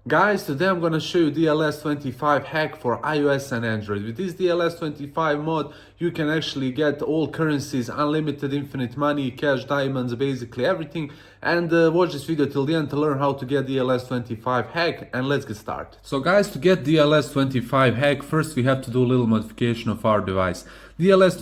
Guys, today I'm gonna show you DLS 25 hack for iOS and Android. With this DLS 25 mod, you can actually get all currencies, unlimited infinite money, cash, diamonds, basically everything. And watch this video till the end to learn how to get DLS 25 hack, and let's get started. So guys, to get DLS 25 hack, first we have to do a little modification of our device. DLS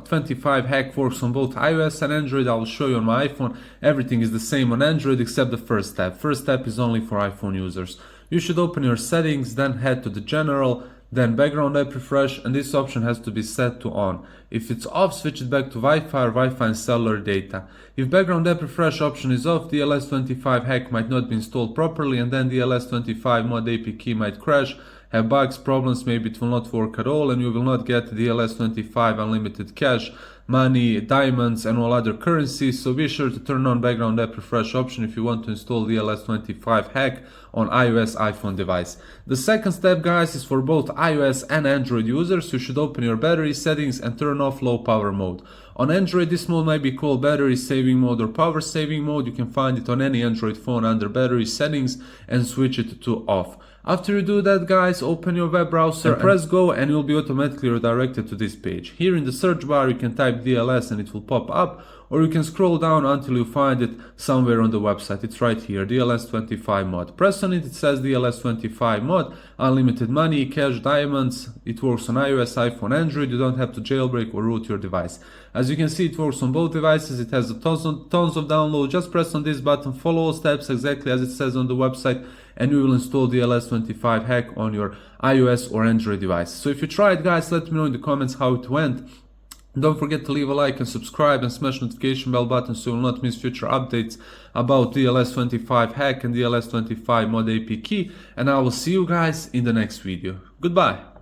25 hack works on both iOS and Android. I will show you on my iPhone. Everything is the same on Android except the first step. First step is only for iPhone users. You should open your settings, then head to the general, then background app refresh, and this option has to be set to on. If it's off, switch it back to Wi-Fi or Wi-Fi and cellular data. If background app refresh option is off, DLS 25 hack might not be installed properly, and then DLS 25 MOD APK might crash, have bugs, problems, maybe it will not work at all, and you will not get DLS 25 unlimited cash, money, diamonds, and all other currencies. So be sure to turn on background app refresh option if you want to install DLS 25 hack on iOS iPhone device. The second step, guys, is for both iOS and Android users. You should open your battery settings and turn off low power mode. On Android, this mode might be called battery saving mode or power saving mode. You can find it on any Android phone under battery settings and switch it to off. After you do that, guys, open your web browser and press go, and you'll be automatically redirected to this page. Here in the search bar you can type DLS and it will pop up, or you can scroll down until you find it somewhere on the website. It's right here, DLS 25 mod. Press on it, it says DLS 25 mod, unlimited money, cash, diamonds. It works on iOS, iPhone, Android. You don't have to jailbreak or root your device. As you can see, it works on both devices. It has tons of download. Just press on this button, follow all steps exactly as it says on the website, and you will install DLS 25 hack on your iOS or Android device. So if you tried, guys, let me know in the comments how it went. Don't forget to leave a like and subscribe and smash notification bell button so you will not miss future updates about DLS 25 hack and DLS 25 mod APK. And I will see you guys in the next video. Goodbye.